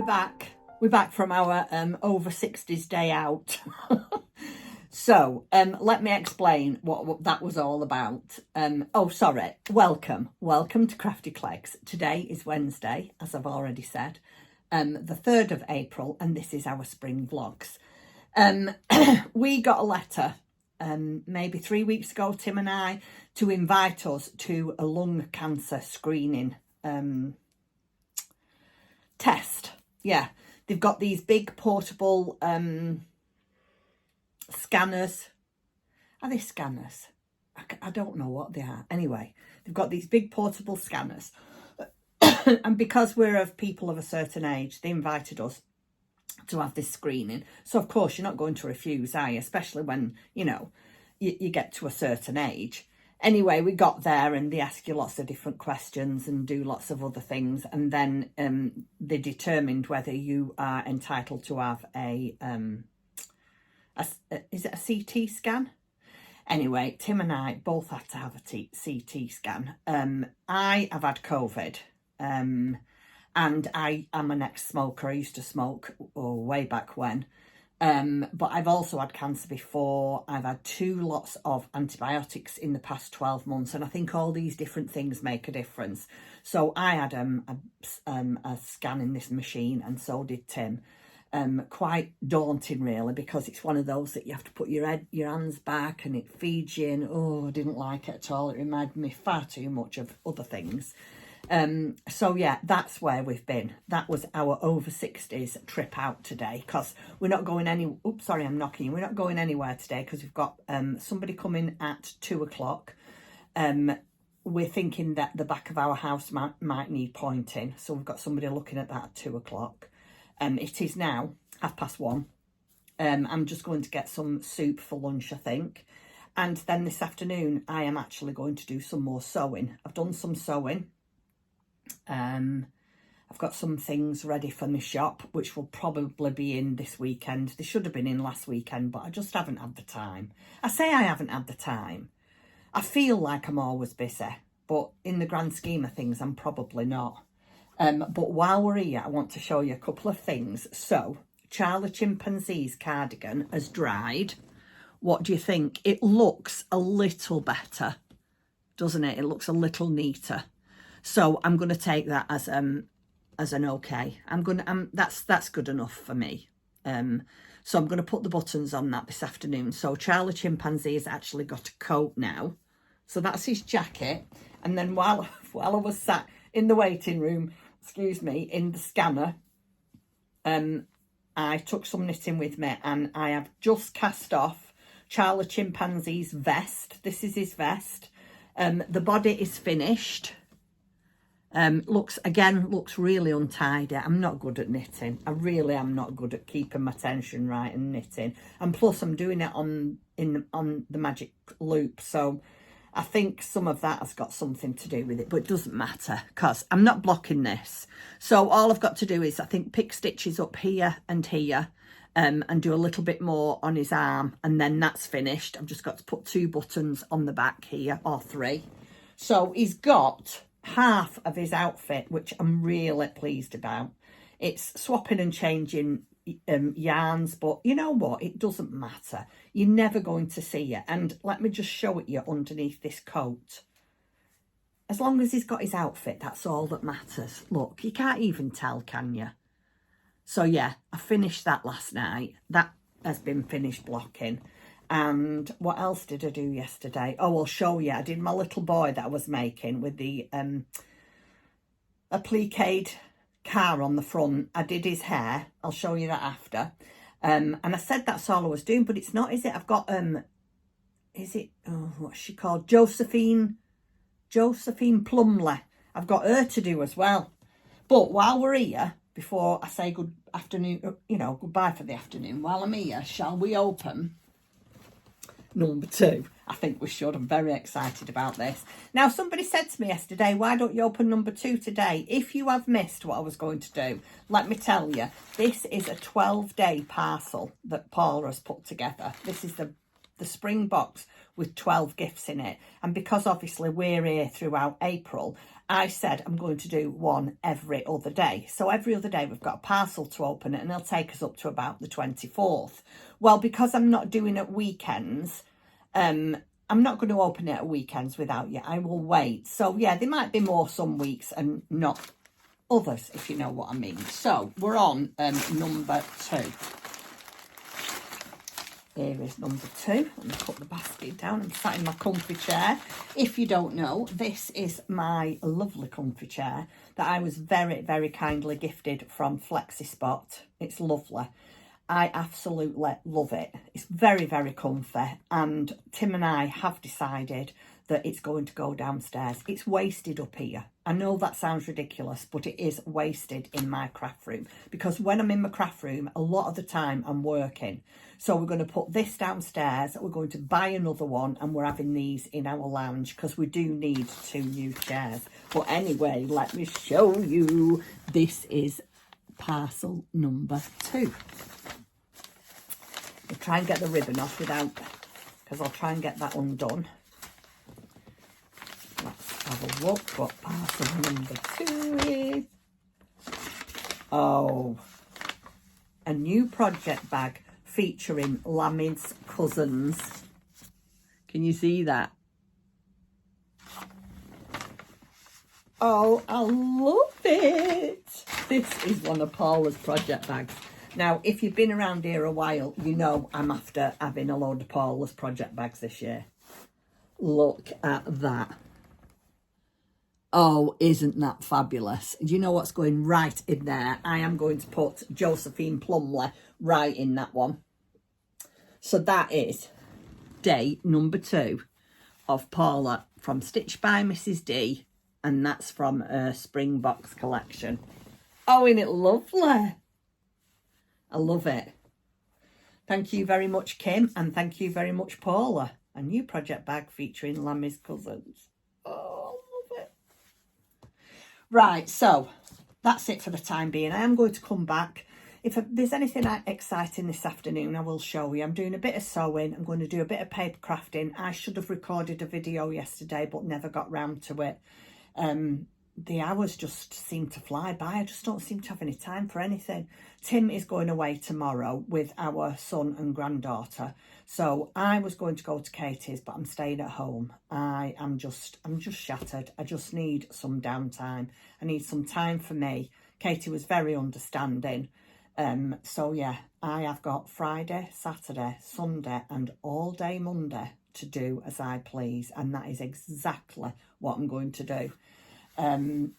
back. We're back from our over 60s day out. So let me explain what that was all about. Oh, sorry. Welcome to Crafty Cleggs. Today is Wednesday, as I've already said, the 3rd of April, and this is our spring vlogs. We got a letter maybe 3 weeks ago, Tim and I, to invite us to a lung cancer screening test. Yeah, they've got these big portable scanners. Are they scanners? I don't know what they are. Anyway, they've got these big portable scanners. And because we're of people of a certain age, they invited us to have this screening. So, of course, you're not going to refuse, are you? Especially when, you know, you get to a certain age. Anyway, we got there and they ask you lots of different questions and do lots of other things. And then they determined whether you are entitled to have is it a CT scan? Anyway, Tim and I both had to have a CT scan. I have had COVID. And I am an ex-smoker. I used to smoke way back when. But I've also had cancer before. I've had 2 lots of antibiotics in the past 12 months. And I think all these different things make a difference. So I had a scan in this machine, and so did Tim. Quite daunting, really, because it's one of those that you have to put your hands back and it feeds you in. Oh, I didn't like it at all. It reminded me far too much of other things. So yeah, that's where we've been. That was our over 60s trip out today, because we're not going oops, sorry, I'm knocking. We're not going anywhere today because we've got somebody coming at 2 o'clock. We're thinking that the back of our house might need pointing, so we've got somebody looking at that at 2 o'clock. It is now 1:30. I'm just going to get some soup for lunch, I think. And then this afternoon, I am actually going to do some more sewing. I've done some sewing. I've got some things ready for my shop, which will probably be in this weekend. They should have been in last weekend, but I just haven't had the time. I say I haven't had the time. I feel like I'm always busy, but in the grand scheme of things, I'm probably not. But while we're here, I want to show you a couple of things. So, Charlie Chimpanzee's cardigan has dried. What do you think? It looks a little better, doesn't it? It looks a little neater. So I'm going to take that as an okay. That's good enough for me. So I'm going to put the buttons on that this afternoon. So Charlie Chimpanzee has actually got a coat now. So that's his jacket. And then while I was sat in the waiting room, in the scanner, I took some knitting with me, and I have just cast off Charlie Chimpanzee's vest. This is his vest. The body is finished. Looks really untidy. I'm not good at knitting. I really am not good at keeping my tension right and knitting. And plus I'm doing it on the magic loop. So I think some of that has got something to do with it, but it doesn't matter because I'm not blocking this. So all I've got to do is, I think, pick stitches up here and here, and do a little bit more on his arm, and then that's finished. I've just got to put 2 buttons on the back here, or 3. So he's got half of his outfit, which I'm really pleased about. It's swapping and changing yarns, but you know what, it doesn't matter. You're never going to see it. And let me just show it you underneath this coat. As long as he's got his outfit, that's all that matters. Look, you can't even tell, can you? So yeah, I finished that last night. That has been finished blocking. And what else did I do yesterday? Oh, I'll show you. I did my little boy that I was making with the appliqued car on the front. I did his hair. I'll show you that after. And I said that's all I was doing, but it's not, is it? I've got what's she called? Josephine Plumley. I've got her to do as well. But while we're here, before I say good afternoon, goodbye for the afternoon, while I'm here, shall we open number 2? I think we should. I'm very excited about this. Now, somebody said to me yesterday, why don't you open number 2 today? If you have missed what I was going to do, let me tell you, this is a 12-day parcel that Paula has put together. This is the the spring box with 12 gifts in it. And because obviously we're here throughout April, I said I'm going to do one every other day. So every other day we've got a parcel to open it, and it'll take us up to about the 24th. Well, because I'm not doing it weekends, I'm not going to open it at weekends without you. I will wait. So yeah, there might be more some weeks and not others, if you know what I mean. So we're on number 2. Here is number 2. Let me put the basket down. I'm sat in my comfy chair. If you don't know, this is my lovely comfy chair that I was very, very kindly gifted from FlexiSpot. It's lovely. I absolutely love it. It's very, very comfy. And Tim and I have decided that it's going to go downstairs. It's wasted up here. I know that sounds ridiculous, but it is wasted in my craft room, because when I'm in my craft room, a lot of the time I'm working. So we're going to put this downstairs. We're going to buy another one, and we're having these in our lounge because we do need 2 new chairs. But anyway, let me show you. This is parcel number 2. I'll try and get the ribbon off without, because I'll try and get that undone. Let's have a look what parcel number 2 is. Oh, a new project bag featuring Lammy's cousins. Can you see that? Oh, I love it. This is one of Paula's project bags. Now, if you've been around here a while, you know I'm after having a load of Paula's project bags this year. Look at that. Oh, isn't that fabulous? Do you know what's going right in there? I am going to put Josephine Plumley right in that one. So that is day number 2 of Paula from Stitch by Mrs. D. And that's from her Spring Box collection. Oh, isn't it lovely? I love it. Thank you very much, Kim. And thank you very much, Paula. A new project bag featuring Lammy's cousins. Oh, I love it. Right, so that's it for the time being. I am going to come back. If there's anything exciting this afternoon, I will show you. I'm doing a bit of sewing. I'm going to do a bit of paper crafting. I should have recorded a video yesterday, but never got round to it. The hours just seem to fly by. I just don't seem to have any time for anything. Tim is going away tomorrow with our son and granddaughter. So I was going to go to Katie's, but I'm staying at home. I'm just shattered. I just need some downtime. I need some time for me. Katie was very understanding. So yeah, I have got Friday, Saturday, Sunday and all day Monday to do as I please. And that is exactly what I'm going to do. I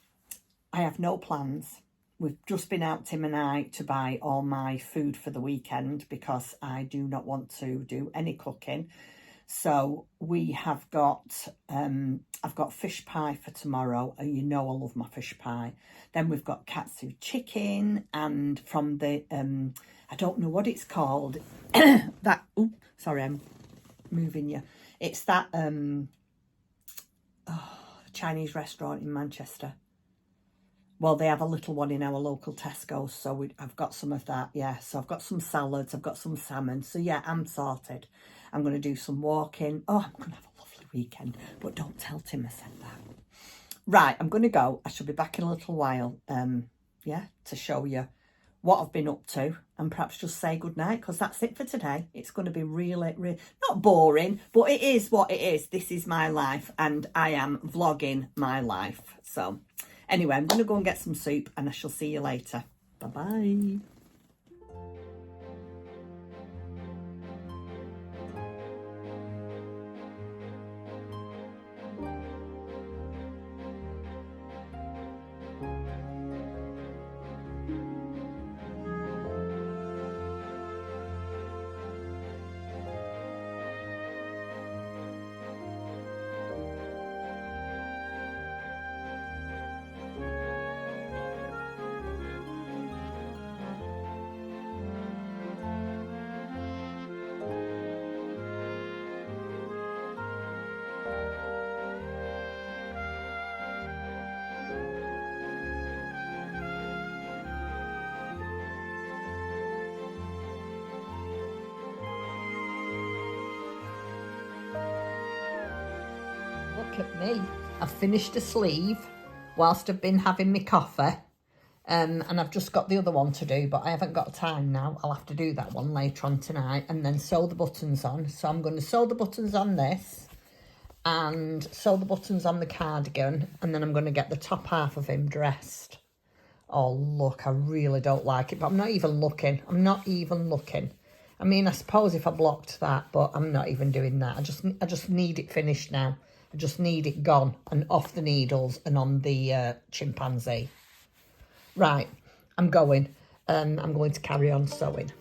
have no plans. We've just been out, Tim and I, to buy all my food for the weekend because I do not want to do any cooking. So we have got, I've got fish pie for tomorrow. And you know I love my fish pie. Then we've got katsu chicken, and from the, I don't know what it's called. That, oh, sorry, I'm moving you. It's that, Chinese restaurant in Manchester. Well, they have a little one in our local Tesco, so I've got some of that, yeah. So I've got some salads, I've got some salmon. So yeah, I'm sorted. I'm going to do some walking. Oh, I'm going to have a lovely weekend, but don't tell Tim I said that. Right, I'm going to go. I shall be back in a little while, yeah, to show you what I've been up to and perhaps just say goodnight, because that's it for today. It's going to be really, not boring, but it is what it is. This is my life and I am vlogging my life. So anyway, I'm going to go and get some soup and I shall see you later. Bye-bye. Look at me. I've finished a sleeve whilst I've been having my coffee. And I've just got the other one to do, but I haven't got time now. I'll have to do that one later on tonight and then sew the buttons on. So I'm going to sew the buttons on this and sew the buttons on the cardigan, and then I'm going to get the top half of him dressed. Oh, look, I really don't like it, but I'm not even looking. I'm not even looking. I mean, I suppose if I blocked that, but I'm not even doing that. I just need it finished now. I just need it gone and off the needles and on the chimpanzee. Right, I'm going to carry on sewing.